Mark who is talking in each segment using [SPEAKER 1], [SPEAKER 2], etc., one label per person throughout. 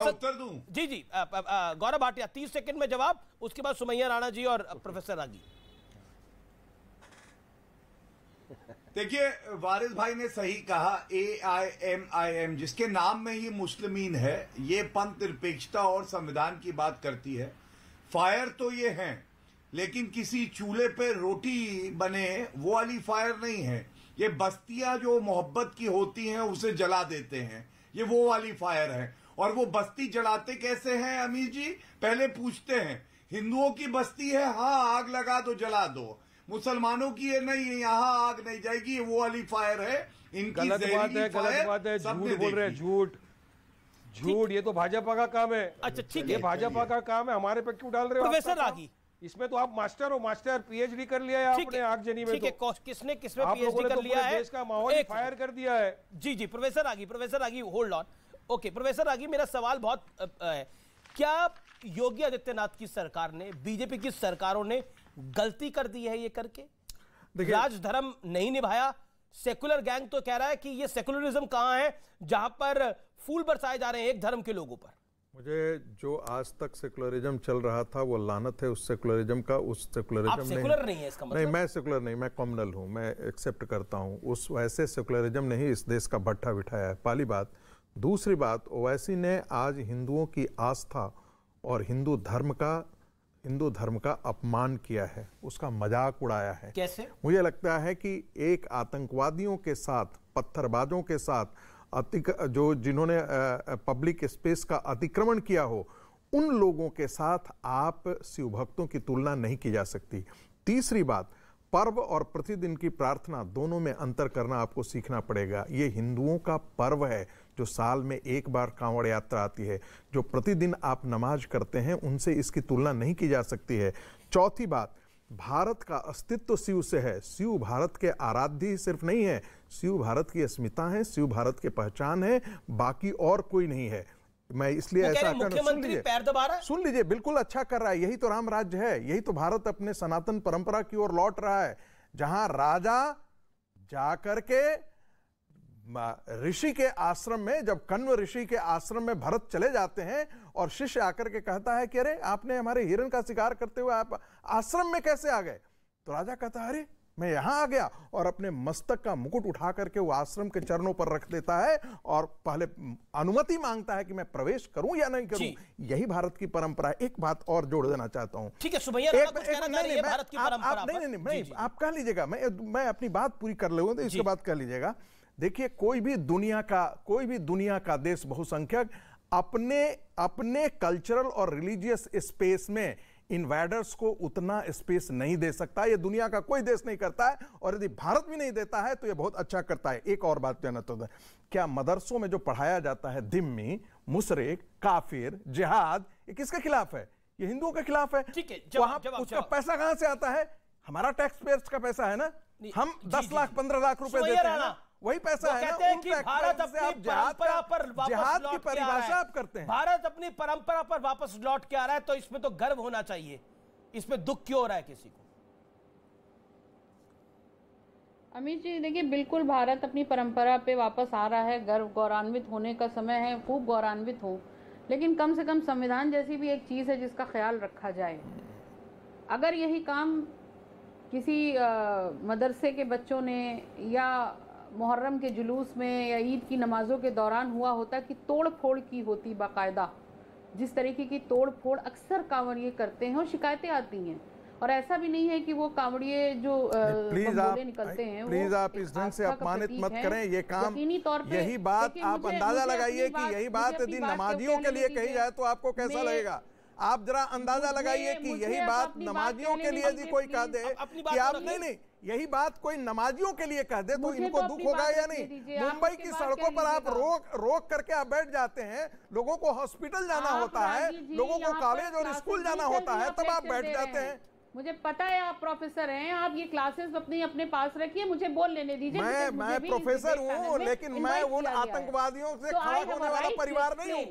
[SPEAKER 1] उत्तर दूं?
[SPEAKER 2] जी जी, गौरव भाटिया 30 सेकंड में जवाब, उसके बाद सुमैया राणा जी और प्रोफेसर रागी।
[SPEAKER 1] देखिए, वारिस भाई ने सही कहा, AIMIM जिसके नाम में ही मुस्लिमीन है, ये पंथ निरपेक्षता और संविधान की बात करती है। फायर तो ये है, लेकिन किसी चूल्हे पे रोटी बने वो वाली फायर नहीं है। ये बस्तियां जो मोहब्बत की होती हैं उसे जला देते हैं, ये वो वाली फायर है। और वो बस्ती जलाते कैसे हैं अमीर जी? पहले पूछते हैं, हिंदुओं की बस्ती है, हाँ आग लगा दो, जला दो। मुसलमानों की ये नहीं है, यहाँ आग नहीं जाएगी, वो वाली फायर है। इनकी
[SPEAKER 3] गलत बात है, गलत बात है, झूठ बोल रहे हैं, झूठ। ये तो भाजपा का काम है।
[SPEAKER 2] अच्छा ठीक है,
[SPEAKER 3] ये भाजपा का काम है, हमारे पे क्यों डाल रहे हो?
[SPEAKER 2] प्रोफेसर रागी,
[SPEAKER 3] इसमें तो आप मास्टर हो, मास्टर PhD कर लिया है आपने आगजनी में।
[SPEAKER 2] ठीक है, किसने किसमें PhD कर लिया है?
[SPEAKER 3] देश का माहौल फायर कर दिया है।
[SPEAKER 2] जी जी, professor Ragi hold on. Okay professor Ragi, मेरा सवाल बहुत है, क्या योगी आदित्यनाथ की सरकार ने, बीजेपी की सरकारों ने गलती कर दी है ये करके? राज धर्म नहीं निभाया। सेकुलर गैंग तो कह रहा है कि ये सेकुलरिज्म कहां है जहां पर फूल बरसाए जा रहे हैं एक धर्म के लोगों पर।
[SPEAKER 4] मुझे जो आज तक सेकुलरिज्म चल रहा था वो लानत है उस सेकुलरिज्म का। उस सेकुलरिज्म
[SPEAKER 2] आप सेकुलर नहीं है इसका मतलब?
[SPEAKER 4] नहीं, मैं सेकुलर नहीं, मैं कॉम्युनल हूं, मैं एक्सेप्ट करता हूं। उस वैसे सेकुलरिज्म ने ही इस देश का भट्ठा बिठाया है, पहली बात। दूसरी बात, ओवैसी ने आज हिंदुओं की आस्था और हिंदू धर्म का अपमान किया है, उसका मजाक उड़ाया है।
[SPEAKER 2] कैसे?
[SPEAKER 4] मुझे लगता है कि एक आतंकवादियों के साथ, पत्थरबाजों के साथ जिन्होंने पब्लिक स्पेस का अतिक्रमण किया हो, उन लोगों के साथ आप शिव भक्तों की तुलना नहीं की जा सकती। तीसरी बात, पर्व और प्रतिदिन की प्रार्थना दोनों में अंतर करना आपको सीखना पड़ेगा। ये हिंदुओं का पर्व है जो साल में एक बार कांवड़ यात्रा आती है, जो प्रतिदिन आप नमाज करते हैं, उनसे इसकी तुलना नहीं की जा सकती है। चौथी बात, भारत का अस्तित्व शिव से है। शिव भारत के आराध्य सिर्फ नहीं है, शिव भारत की अस्मिता है, शिव भारत की पहचान है, बाकी और कोई नहीं है। मैं इसलिए ऐसा
[SPEAKER 2] मुख्यमंत्री पैर दबा रहा है।
[SPEAKER 4] सुन लीजिए, बिल्कुल अच्छा कर रहा है, यही तो राम राज्य है, यही तो भारत अपने सनातन परंपरा की ओर लौट रहा है, जहां राजा जाकर के ऋषि के आश्रम में, जब कण्व ऋषि के आश्रम में भरत चले जाते हैं और शिष्य आकर के कहता है कि अरे आपने हमारे हिरण का शिकार करते हुए आप आश्रम में कैसे आ गए? तो राजा कहता है अरे मैं यहां आ गया, और अपने मस्तक का मुकुट उठा करके वो आश्रम के चरणों पर रख देता है और पहले अनुमति मांगता है कि मैं प्रवेश करूं या नहीं करूं। यही भारत की परंपरा है। एक बात और जोड़ देना चाहता हूं।
[SPEAKER 2] ठीक है, सुमैया राणा कुछ कहना चाह रही है भारत की परंपरा पर।
[SPEAKER 4] नहीं, आप कह लीजिएगा, मैं अपनी बात पूरी कर लूंगा तो इसके बाद कह लीजिएगा। देखिए, कोई भी दुनिया का देश बहुसंख्यक अपने कल्चरल और रिलीजियस स्पेस में इन्वेडर्स को उतना स्पेस नहीं दे सकता। ये दुनिया का कोई देश नहीं करता है, और यदि भारत भी नहीं देता है तो ये बहुत अच्छा करता है। एक और बात कहना तो, क्या मदरसों में जो पढ़ाया जाता है दिम्मी, मुशरिक, काफिर, जिहाद, ये किसके खिलाफ है? ये हिंदुओं के खिलाफ है।
[SPEAKER 2] ठीक है,
[SPEAKER 4] उसका पैसा कहां से आता है? हमारा टैक्स पेयर्स का पैसा है ना। हम 10 लाख 15 लाख रुपए देते हैं ना, वही पैसा है ना।
[SPEAKER 2] कि भारत अपनी परंपरा पर वापस लौट के आ रहा है।
[SPEAKER 4] आप करते हैं,
[SPEAKER 2] भारत अपनी परंपरा पर वापस लौट के आ रहा है, तो इसमें तो गर्व होना चाहिए। इसमें दुख क्यों हो रहा है किसी को?
[SPEAKER 5] अमित जी देखिए, बिल्कुल भारत अपनी परंपरा पे वापस आ रहा है, गर्व गौरवान्वित होने का समय है, खूब गौरवान्वित हो, लेकिन कम से कम संविधान जैसी भी एक चीज है जिसका ख्याल रखा जाए। अगर यही काम किसी मदरसे के बच्चों ने या मुहर्रम के जुलूस में या ईद की नमाजों के दौरान हुआ होता कि तोड़ फोड़ की होती बाकायदा, जिस तरीके की तोड़ फोड़ अक्सर कांवड़िए करते हैं और शिकायतें आती हैं, और ऐसा भी नहीं है कि वो कांवड़िए जो बमगोले निकलते हैं,
[SPEAKER 4] प्लीज आप इस ढंग से अपमानित मत करें। ये काम, यही बात आप अंदाजा लगाइए कि यही बात यदि नमाजियों के लिए कही जाए तो आपको कैसा लगेगा। आप जरा अंदाजा लगाइए कि यही बात नमाजियों के लिए यदि कोई कह दे कि आप नहीं, यही बात कोई नमाजियों के लिए कह दे तो इनको दुख होगा या नहीं? मुंबई की सड़कों पर आप रोक करके आप बैठ जाते हैं, लोगों को हॉस्पिटल जाना होता है, लोगों को कॉलेज और स्कूल जाना होता है, तब आप बैठ जाते हैं।
[SPEAKER 5] मुझे पता है आप प्रोफेसर हैं, आप ये क्लासेस अपने पास रखिए, मुझे बोल लेने दीजिए।
[SPEAKER 4] मैं प्रोफेसर हूँ, लेकिन मैं उन आतंकवादियों से खड़ा होने वाला परिवार नहीं हूँ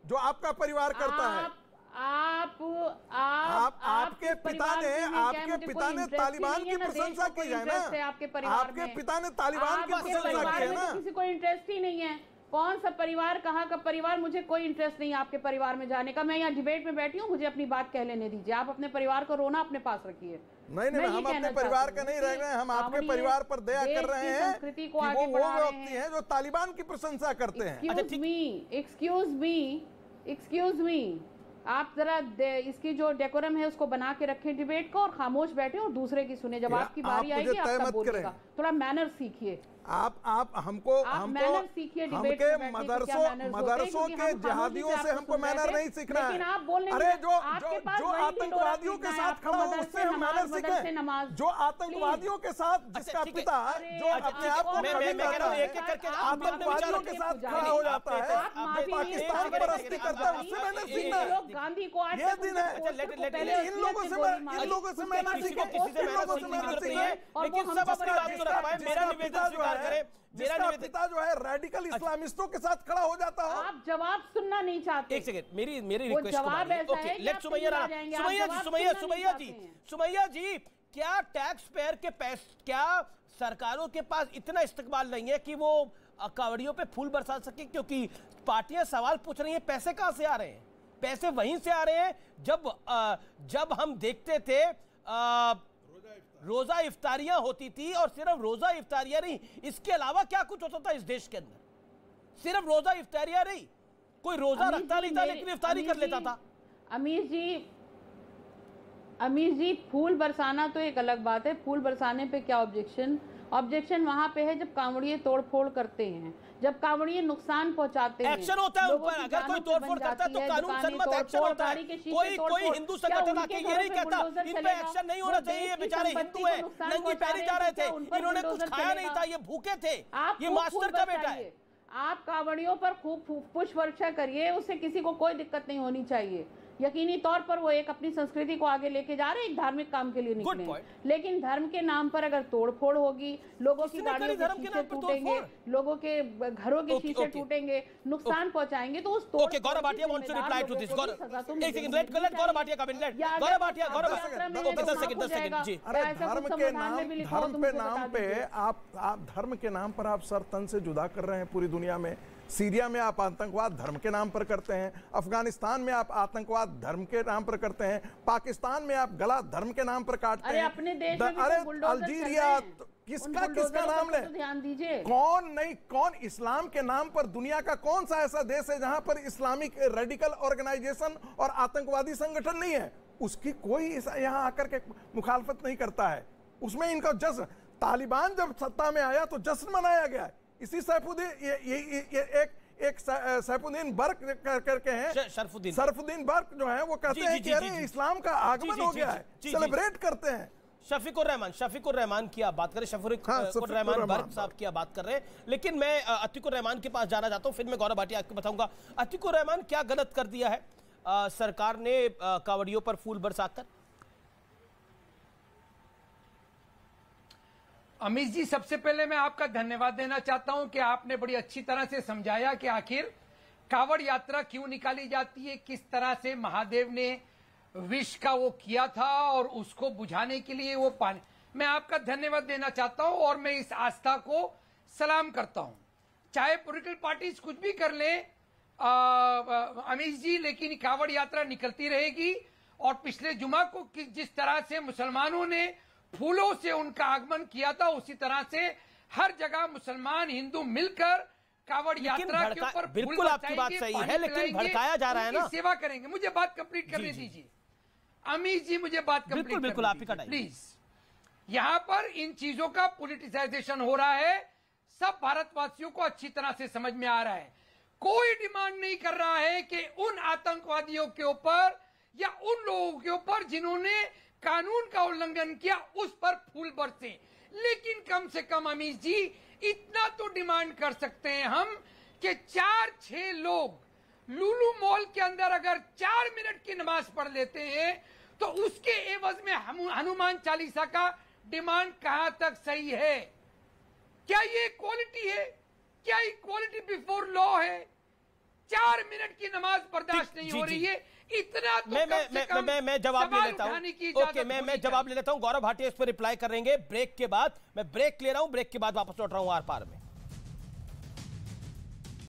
[SPEAKER 4] जो आपका परिवार करता है। आपके पिता ने तालिबान की प्रशंसा की है ना, आपके पिता ने तालिबान की प्रशंसा की है ना।
[SPEAKER 5] किसी को इंटरेस्ट ही नहीं है, कौन सा परिवार, कहाँ का परिवार, मुझे कोई इंटरेस्ट नहीं है आपके परिवार में जाने का। मैं यहाँ डिबेट में बैठी हूँ, मुझे अपनी बात कह लेने दीजिए। आप अपने परिवार को रोना अपने पास रखिए।
[SPEAKER 4] नहीं, हम अपने परिवार का नहीं रह रहे हैं, हम आपके परिवार पर दया कर रहे हैं कि वो व्यक्ति हैं जो तालिबान की प्रशंसा करते हैं।
[SPEAKER 5] एक्सक्यूज मी, आप जरा इसकी जो डेकोरम है उसको बना के रखें डिबेट को, और खामोश बैठे और दूसरे की सुने। जब आपकी बारी आएगी आप तब बोलिएगा। थोड़ा मैनर सीखिए।
[SPEAKER 4] आप हमको मदरसों के जिहादियों से हमको मैनर नहीं सीखना है। अरे जो आतंकवादियों के साथ खड़ा हो उससे हम मैनर सीखें। जो आतंकवादियों के साथ, जिसका पिता जो अपने आप को आतंकवादियों के साथ खड़ा हो जाता है, पाकिस्तान परस्ती करता है, उससे मैनर सीखना है।
[SPEAKER 5] गांधी को
[SPEAKER 4] ये दिन है। इन लोगों से मैनर सीखे,
[SPEAKER 2] लेकिन सब अपनी बात को रख पाए। मेरा निवेदन स्वीकार करें,
[SPEAKER 4] मेरा पिता जो है रेडिकल इस्लामिस्टों के साथ खड़ा हो जाता हो।
[SPEAKER 5] आप जवाब सुनना नहीं चाहते।
[SPEAKER 2] एक सेकंड, मेरी रिक्वेस्ट को ओके, लेट सुमैया जी, क्या टैक्स पेयर के पैसे, क्या सरकारों के पास इतना इस्तेमाल नहीं है कि वो कावड़ियों पे फूल बरसा सके? क्योंकि पार्टियां सवाल पूछ रही हैं, पैसे कहां से आ रहे हैं? पैसे वहीं से आ रहे हैं जब हम देखते थे रोजा इफ्तारियां होती थी, और सिर्फ रोजा इफ्तारियां नहीं, इसके अलावा क्या कुछ होता था इस देश के अंदर? सिर्फ रोजा इफ्तारियां नहीं, कोई रोजा रखता नहीं था लेकिन इफ्तारी कर लेता था।
[SPEAKER 5] अमीर जी, फूल बरसाना तो एक अलग बात है। फूल बरसाने पे क्या ऑब्जेक्शन वहां पे है जब कांवड़िए तोड़फोड़ करते हैं, जब कांवड़िए नुकसान पहुंचाते हैं।
[SPEAKER 2] एक्शन होता है ऊपर, अगर कोई तोड़फोड़ करता है तो कानून सम्मत एक्शन होता है। कोई हिंदू संगठन आके ये नहीं कहता इन पे एक्शन नहीं होना चाहिए, ये बेचारे हिंदू हैं, नंगी पैरी जा रहे थे, इन्होंने कुछ खाया नहीं था, ये भूखे थे, ये मास्टर का बेटा है।
[SPEAKER 5] आप कांवड़ियों पर खूब पुष्प वर्षा करिए, उससे किसी को कोई दिक्कत नहीं होनी चाहिए। यकीनी तौर पर वो एक अपनी संस्कृति को आगे लेके जा रहे हैं, एक धार्मिक काम के लिए निकले, लेकिन धर्म के नाम पर अगर तोड़फोड़ होगी, लोगों की गाड़ियों के शीशे टूटेंगे, लोगों के घरों के शीशे टूटेंगे, नुकसान पहुंचाएंगे, तो उस
[SPEAKER 2] okay, Gaurav Bhatia wants to reply to this. एक second, let Gaurav Bhatia come in, let Gaurav Bhatia, Gaurav 10 second ji.
[SPEAKER 4] अरे धर्म के नाम पे आप धर्म के नाम पर आप सर तन से जुदा कर रहे हैं पूरी दुनिया में। सीरिया में आप आतंकवाद धर्म के नाम पर करते हैं, अफगानिस्तान में आप आतंकवाद धर्म के नाम पर करते हैं, पाकिस्तान में आप गला धर्म के नाम पर काटते हैं।
[SPEAKER 5] अपने देश में
[SPEAKER 4] अल्जीरिया किसका नाम ले,
[SPEAKER 5] ध्यान दीजिए।
[SPEAKER 4] कौन इस्लाम के नाम पर, दुनिया का कौन सा ऐसा देश है जहां पर इस्लामिक रेडिकल ऑर्गेनाइजेशन और आतंकवादी संगठन नहीं है? उसकी कोई यहां आकर के मुखालफत नहीं करता है। उसमें इनका जश्न, तालिबान जब सत्ता में आया तो जश्न मनाया गया। इसी सैफुद्दीन बर्क करके हैं, शरफुद्दीन बर्क जो है, वो कहते हैं कि अरे इस्लाम का आगमन हो गया है, सेलिब्रेट करते हैं।
[SPEAKER 2] शफीकुर रहमान की आप बात करें, शफीकुर रहमान बर्क साहब की आप बात कर रहे हैं, लेकिन मैं अतीकुर रहमान के पास जाना चाहता हूं, फिर मैं गौरव भाटिया आपको बताऊंगा। अतीकुर रहमान, क्या गलत कर दिया है सरकार ने कावड़ियों पर फूल बरसाकर?
[SPEAKER 6] अमीश जी, सबसे पहले मैं आपका धन्यवाद देना चाहता हूं कि आपने बड़ी अच्छी तरह से समझाया कि आखिर कावड़ यात्रा क्यों निकाली जाती है, किस तरह से महादेव ने विष का वो किया था और उसको बुझाने के लिए वो पानी। मैं आपका धन्यवाद देना चाहता हूं और मैं इस आस्था को सलाम करता हूं। चाहे पॉलिटिकल पार्टीज कुछ भी कर ले अमीश जी, लेकिन कावड़ यात्रा निकलती रहेगी। और पिछले जुमा को जिस तरह से मुसलमानों ने फूलों से उनका आगमन किया था, उसी तरह से हर जगह मुसलमान हिंदू मिलकर कावड़ यात्रा के ऊपर
[SPEAKER 2] बिल्कुल आपकी बात सही है, लेकिन भड़काया जा रहा है ना,
[SPEAKER 6] सेवा करेंगे। मुझे बात कंप्लीट करने दीजिए अमीश जी, मुझे बात कंप्लीट
[SPEAKER 2] बिल्कुल आप ही का
[SPEAKER 6] प्लीज। यहाँ पर इन चीजों का पॉलिटिसाइजेशन हो रहा है, सब भारतवासियों को अच्छी तरह से समझ में आ रहा है। कोई डिमांड नहीं कर रहा है कि उन आतंकवादियों के ऊपर या उन लोगों के ऊपर जिन्होंने कानून का उल्लंघन किया उस पर फूल बरसे, लेकिन कम से कम अमीश जी इतना तो डिमांड कर सकते हैं हम कि 4-6 लोग लुलु मॉल के अंदर अगर 4 मिनट की नमाज पढ़ लेते हैं तो उसके एवज में हनुमान चालीसा का डिमांड कहां तक सही है? क्या ये इक्वालिटी है? क्या इक्वालिटी बिफोर लॉ है? 4 मिनट की नमाज बर्दाश्त नहीं हो रही है, इतना तो
[SPEAKER 2] मैं जवाब ले लेता हूं। ओके, मैं जवाब ले लेता हूं। गौरव भाटिया इस पर रिप्लाई करेंगे ब्रेक के बाद। मैं ब्रेक ले रहा हूं, ब्रेक के बाद वापस लौट रहा हूं आर पार में।